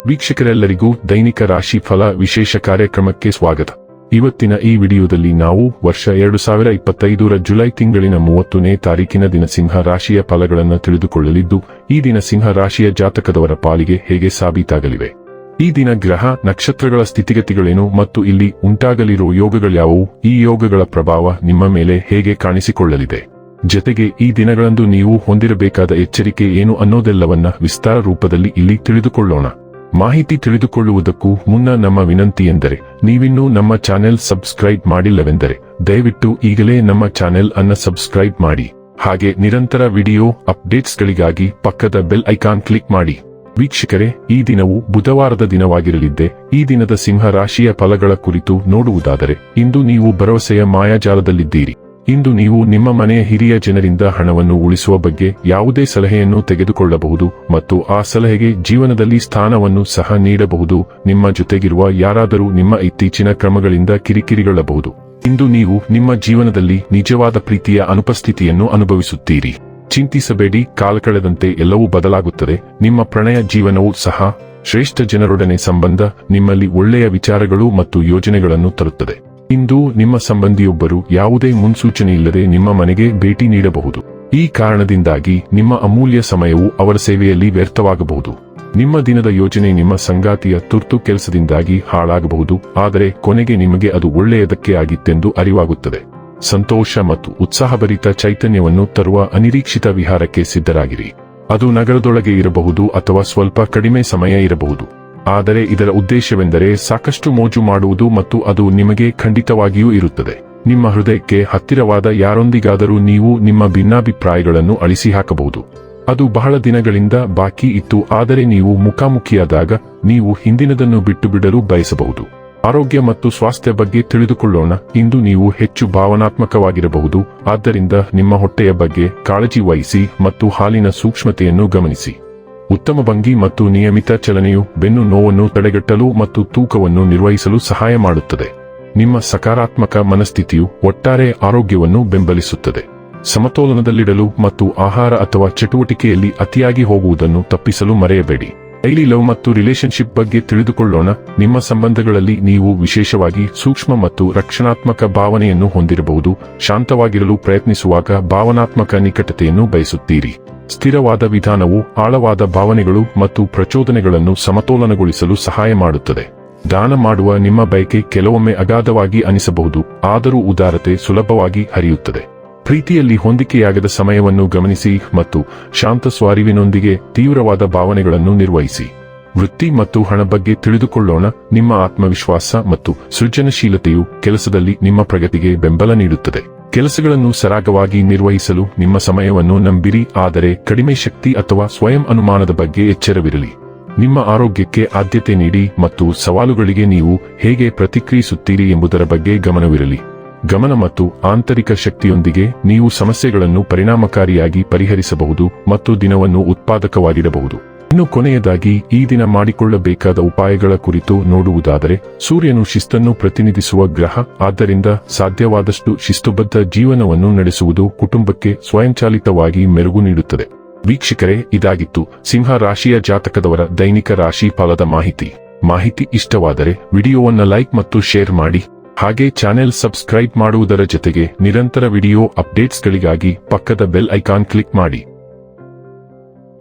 ವೀಕ್ಷಕರೆಲ್ಲರಿಗೂ ದೈನಿಕ ರಾಶಿ ಫಲ ವಿಶೇಷ ಕಾರ್ಯಕ್ರಮಕ್ಕೆ ಸ್ವಾಗತ. ಇವತ್ತಿನ ಈ ವಿಡಿಯೋದಲ್ಲಿ ನಾವು ವರ್ಷ 2025ರ ಜುಲೈ ತಿಂಗಳಿನ 30ನೇ ತಾರೀಕಿನ ದಿನ ಸಿಂಹ ರಾಶಿಯ ಫಲಗಳನ್ನು ತಿಳಿದುಕೊಳ್ಳಲಿದ್ದು, ಈ ದಿನ ಸಿಂಹ ರಾಶಿಯ ಜಾತಕದವರ ಪಾಲಿಗೆ ಹೇಗೆ ಸಾಬೀತಾಗಲಿವೆ, ಈ ದಿನ ಗ್ರಹ ನಕ್ಷತ್ರಗಳ ಸ್ಥಿತಿಗತಿಗಳೇನು ಮತ್ತು ಇಲ್ಲಿ ಉಂಟಾಗಲಿರುವ ಯೋಗಗಳ್ಯಾವುವು, ಈ ಯೋಗಗಳ ಪ್ರಭಾವ ನಿಮ್ಮ ಮೇಲೆ ಹೇಗೆ ಕಾಣಿಸಿಕೊಳ್ಳಲಿದೆ, ಜತೆಗೆ ಈ ದಿನಗಳಂದು ನೀವು ಹೊಂದಿರಬೇಕಾದ ಎಚ್ಚರಿಕೆ ಏನು ಅನ್ನೋದೆಲ್ಲವನ್ನ ವಿಸ್ತಾರ ರೂಪದಲ್ಲಿ ಇಲ್ಲಿ ತಿಳಿದುಕೊಳ್ಳೋಣ. ಮಾಹಿತಿ ತಿಳಿದುಕೊಳ್ಳುವುದಕ್ಕೂ ಮುನ್ನ ನಮ್ಮ ವಿನಂತಿ ಎಂದರೆ, ನೀವಿನ್ನೂ ನಮ್ಮ ಚಾನೆಲ್ ಸಬ್ಸ್ಕ್ರೈಬ್ ಮಾಡಿಲ್ಲವೆಂದರೆ ದಯವಿಟ್ಟು ಈಗಲೇ ನಮ್ಮ ಚಾನೆಲ್ ಅನ್ನು ಸಬ್ಸ್ಕ್ರೈಬ್ ಮಾಡಿ. ಹಾಗೆ ನಿರಂತರ ವಿಡಿಯೋ ಅಪ್ಡೇಟ್ಸ್ಗಳಿಗಾಗಿ ಪಕ್ಕದ ಬೆಲ್ ಐಕಾನ್ ಕ್ಲಿಕ್ ಮಾಡಿ. ವೀಕ್ಷಕರೇ, ಈ ದಿನವು ಬುಧವಾರದ ದಿನವಾಗಿರಲಿದ್ದೆ. ಈ ದಿನದ ಸಿಂಹ ರಾಶಿಯ ಫಲಗಳ ಕುರಿತು ನೋಡುವುದಾದರೆ, ಇಂದು ನೀವು ಭರವಸೆಯ ಮಾಯಾಜಾಲದಲ್ಲಿದ್ದೀರಿ. ಇಂದು ನೀವು ನಿಮ್ಮ ಮನೆಯ ಹಿರಿಯ ಜನರಿಂದ ಹಣವನ್ನು ಉಳಿಸುವ ಬಗ್ಗೆ ಯಾವುದೇ ಸಲಹೆಯನ್ನು ತೆಗೆದುಕೊಳ್ಳಬಹುದು ಮತ್ತು ಆ ಸಲಹೆಗೆ ಜೀವನದಲ್ಲಿ ಸ್ಥಾನವನ್ನು ಸಹ ನೀಡಬಹುದು. ನಿಮ್ಮ ಜೊತೆಗಿರುವ ಯಾರಾದರೂ ನಿಮ್ಮ ಇತ್ತೀಚಿನ ಕ್ರಮಗಳಿಂದ ಕಿರಿಕಿರಿಗೊಳ್ಳಬಹುದು. ಇಂದು ನೀವು ನಿಮ್ಮ ಜೀವನದಲ್ಲಿ ನಿಜವಾದ ಪ್ರೀತಿಯ ಅನುಪಸ್ಥಿತಿಯನ್ನು ಅನುಭವಿಸುತ್ತೀರಿ. ಚಿಂತಿಸಬೇಡಿ, ಕಾಲ ಕಳೆದಂತೆ ಎಲ್ಲವೂ ಬದಲಾಗುತ್ತದೆ. ನಿಮ್ಮ ಪ್ರಣಯ ಜೀವನವೂ ಸಹ ಶ್ರೇಷ್ಠ ಜನರೊಡನೆ ಸಂಬಂಧ ನಿಮ್ಮಲ್ಲಿ ಒಳ್ಳೆಯ ವಿಚಾರಗಳು ಮತ್ತು ಯೋಜನೆಗಳನ್ನು ತರುತ್ತದೆ. ಇಂದು ನಿಮ್ಮ ಸಂಬಂಧಿಯೊಬ್ಬರು ಯಾವುದೇ ಮುನ್ಸೂಚನೆಯಿಲ್ಲದೆ ನಿಮ್ಮ ಮನೆಗೆ ಭೇಟಿ ನೀಡಬಹುದು. ಈ ಕಾರಣದಿಂದಾಗಿ ನಿಮ್ಮ ಅಮೂಲ್ಯ ಸಮಯವು ಅವರ ಸೇವೆಯಲ್ಲಿ ವ್ಯರ್ಥವಾಗಬಹುದು. ನಿಮ್ಮ ದಿನದ ಯೋಜನೆ ನಿಮ್ಮ ಸಂಗಾತಿಯ ತುರ್ತು ಕೆಲಸದಿಂದಾಗಿ ಹಾಳಾಗಬಹುದು, ಆದರೆ ಕೊನೆಗೆ ನಿಮಗೆ ಅದು ಒಳ್ಳೆಯದಕ್ಕೆ ಆಗಿತ್ತೆಂದು ಅರಿವಾಗುತ್ತದೆ. ಸಂತೋಷ ಮತ್ತು ಉತ್ಸಾಹಭರಿತ ಚೈತನ್ಯವನ್ನು ತರುವ ಅನಿರೀಕ್ಷಿತ ವಿಹಾರಕ್ಕೆ ಸಿದ್ಧರಾಗಿರಿ. ಅದು ನಗರದೊಳಗೆ ಇರಬಹುದು ಅಥವಾ ಸ್ವಲ್ಪ ಕಡಿಮೆ ಸಮಯ ಇರಬಹುದು. ಆದರೆ ಇದರ ಉದ್ದೇಶವೆಂದರೆ ಸಾಕಷ್ಟು ಮೋಜು ಮಾಡುವುದು ಮತ್ತು ಅದು ನಿಮಗೆ ಖಂಡಿತವಾಗಿಯೂ ಇರುತ್ತದೆ. ನಿಮ್ಮ ಹೃದಯಕ್ಕೆ ಹತ್ತಿರವಾದ ಯಾರೊಂದಿಗಾದರೂ ನೀವು ನಿಮ್ಮ ಭಿನ್ನಾಭಿಪ್ರಾಯಗಳನ್ನು ಅಳಿಸಿ ಹಾಕಬಹುದು. ಅದು ಬಹಳ ದಿನಗಳಿಂದ ಬಾಕಿ ಇತ್ತು, ಆದರೆ ನೀವು ಮುಖಾಮುಖಿಯಾದಾಗ ನೀವು ಹಿಂದಿನದನ್ನು ಬಿಟ್ಟು ಬಿಡಲು ಬಯಸಬಹುದು. ಆರೋಗ್ಯ ಮತ್ತು ಸ್ವಾಸ್ಥ್ಯ ಬಗ್ಗೆ ತಿಳಿದುಕೊಳ್ಳೋಣ. ಇಂದು ನೀವು ಹೆಚ್ಚು ಭಾವನಾತ್ಮಕವಾಗಿರಬಹುದು, ಆದ್ದರಿಂದ ನಿಮ್ಮ ಹೊಟ್ಟೆಯ ಬಗ್ಗೆ ಕಾಳಜಿ ವಹಿಸಿ ಮತ್ತು ಹಾಲಿನ ಸೂಕ್ಷ್ಮತೆಯನ್ನು ಗಮನಿಸಿ. ಉತ್ತಮ ಭಂಗಿ ಮತ್ತು ನಿಯಮಿತ ಚಲನೆಯು ಬೆನ್ನು ನೋವನ್ನು ತಡೆಗಟ್ಟಲು ಮತ್ತು ತೂಕವನ್ನು ನಿರ್ವಹಿಸಲು ಸಹಾಯ ಮಾಡುತ್ತದೆ. ನಿಮ್ಮ ಸಕಾರಾತ್ಮಕ ಮನಸ್ಥಿತಿಯು ಒಟ್ಟಾರೆ ಆರೋಗ್ಯವನ್ನು ಬೆಂಬಲಿಸುತ್ತದೆ. ಸಮತೋಲನದಲ್ಲಿಡಲು ಮತ್ತು ಆಹಾರ ಅಥವಾ ಚಟುವಟಿಕೆಯಲ್ಲಿ ಅತಿಯಾಗಿ ಹೋಗುವುದನ್ನು ತಪ್ಪಿಸಲು ಮರೆಯಬೇಡಿ. ಡೈಲಿ ಲವ್ ಮತ್ತು ರಿಲೇಶನ್ಶಿಪ್ ಬಗ್ಗೆ ತಿಳಿದುಕೊಳ್ಳೋಣ. ನಿಮ್ಮ ಸಂಬಂಧಗಳಲ್ಲಿ ನೀವು ವಿಶೇಷವಾಗಿ ಸೂಕ್ಷ್ಮ ಮತ್ತು ರಕ್ಷಣಾತ್ಮಕ ಭಾವನೆಯನ್ನು ಹೊಂದಿರಬಹುದು. ಶಾಂತವಾಗಿರಲು ಪ್ರಯತ್ನಿಸುವಾಗ ಭಾವನಾತ್ಮಕ ನಿಕಟತೆಯನ್ನು ಬಯಸುತ್ತೀರಿ. ಸ್ಥಿರವಾದ ವಿಧಾನವು ಆಳವಾದ ಭಾವನೆಗಳು ಮತ್ತು ಪ್ರಚೋದನೆಗಳನ್ನು ಸಮತೋಲನಗೊಳಿಸಲು ಸಹಾಯ ಮಾಡುತ್ತದೆ. ದಾನ ಮಾಡುವ ನಿಮ್ಮ ಬಯಕೆ ಕೆಲವೊಮ್ಮೆ ಅಗಾಧವಾಗಿ ಅನಿಸಬಹುದು, ಆದರೂ ಉದಾರತೆ ಸುಲಭವಾಗಿ ಹರಿಯುತ್ತದೆ. ಪ್ರೀತಿಯಲ್ಲಿ ಹೊಂದಿಕೆಯಾಗದ ಸಮಯವನ್ನು ಗಮನಿಸಿ ಮತ್ತು ಶಾಂತ ಸ್ವಾರಿವಿನೊಂದಿಗೆ ತೀವ್ರವಾದ ಭಾವನೆಗಳನ್ನು ನಿರ್ವಹಿಸಿ. ವೃತ್ತಿ ಮತ್ತು ಹಣ ಬಗ್ಗೆ ತಿಳಿದುಕೊಳ್ಳೋಣ. ನಿಮ್ಮ ಆತ್ಮವಿಶ್ವಾಸ ಮತ್ತು ಸೃಜನಶೀಲತೆಯು ಕೆಲಸದಲ್ಲಿ ನಿಮ್ಮ ಪ್ರಗತಿಗೆ ಬೆಂಬಲ ನೀಡುತ್ತದೆ. ಕೆಲಸಗಳನ್ನು ಸರಾಗವಾಗಿ ನಿರ್ವಹಿಸಲು ನಿಮ್ಮ ಸಮಯವನ್ನು ನಂಬಿರಿ, ಆದರೆ ಕಡಿಮೆ ಶಕ್ತಿ ಅಥವಾ ಸ್ವಯಂ ಅನುಮಾನದ ಬಗ್ಗೆ ಎಚ್ಚರವಿರಲಿ. ನಿಮ್ಮ ಆರೋಗ್ಯಕ್ಕೆ ಆದ್ಯತೆ ನೀಡಿ ಮತ್ತು ಸವಾಲುಗಳಿಗೆ ನೀವು ಹೇಗೆ ಪ್ರತಿಕ್ರಿಯಿಸುತ್ತೀರಿ ಎಂಬುದರ ಬಗ್ಗೆ ಗಮನವಿರಲಿ. ಗಮನ ಮತ್ತು ಆಂತರಿಕ ಶಕ್ತಿಯೊಂದಿಗೆ ನೀವು ಸಮಸ್ಯೆಗಳನ್ನು ಪರಿಣಾಮಕಾರಿಯಾಗಿ ಪರಿಹರಿಸಬಹುದು ಮತ್ತು ದಿನವನ್ನು ಉತ್ಪಾದಕವಾಗಿಡಬಹುದು. ಇನ್ನು ಕೊನೆಯದಾಗಿ ಈ ದಿನ ಮಾಡಿಕೊಳ್ಳಬೇಕಾದ ಉಪಾಯಗಳ ಕುರಿತು ನೋಡುವುದಾದರೆ, ಸೂರ್ಯನು ಶಿಸ್ತನ್ನು ಪ್ರತಿನಿಧಿಸುವ ಗ್ರಹ, ಆದ್ದರಿಂದ ಸಾಧ್ಯವಾದಷ್ಟು ಶಿಸ್ತುಬದ್ಧ ಜೀವನವನ್ನು ನಡೆಸುವುದು ಕುಟುಂಬಕ್ಕೆ ಸ್ವಯಂಚಾಲಿತವಾಗಿ ಮೆರುಗು ನೀಡುತ್ತದೆ. ವೀಕ್ಷಕರೇ, ಇದಾಗಿತ್ತು ಸಿಂಹ ರಾಶಿಯ ಜಾತಕದವರ ದೈನಿಕ ರಾಶಿ ಫಲದ ಮಾಹಿತಿ ಇಷ್ಟವಾದರೆ ವಿಡಿಯೋವನ್ನು ಲೈಕ್ ಮತ್ತು ಶೇರ್ ಮಾಡಿ. ಹಾಗೆ ಚಾನೆಲ್ ಸಬ್ಸ್ಕ್ರೈಬ್ ಮಾಡುವುದರ ಜೊತೆಗೆ ನಿರಂತರ ವಿಡಿಯೋ ಅಪ್ಡೇಟ್ಸ್ಗಳಿಗಾಗಿ ಪಕ್ಕದ ಬೆಲ್ ಐಕಾನ್ ಕ್ಲಿಕ್ ಮಾಡಿ.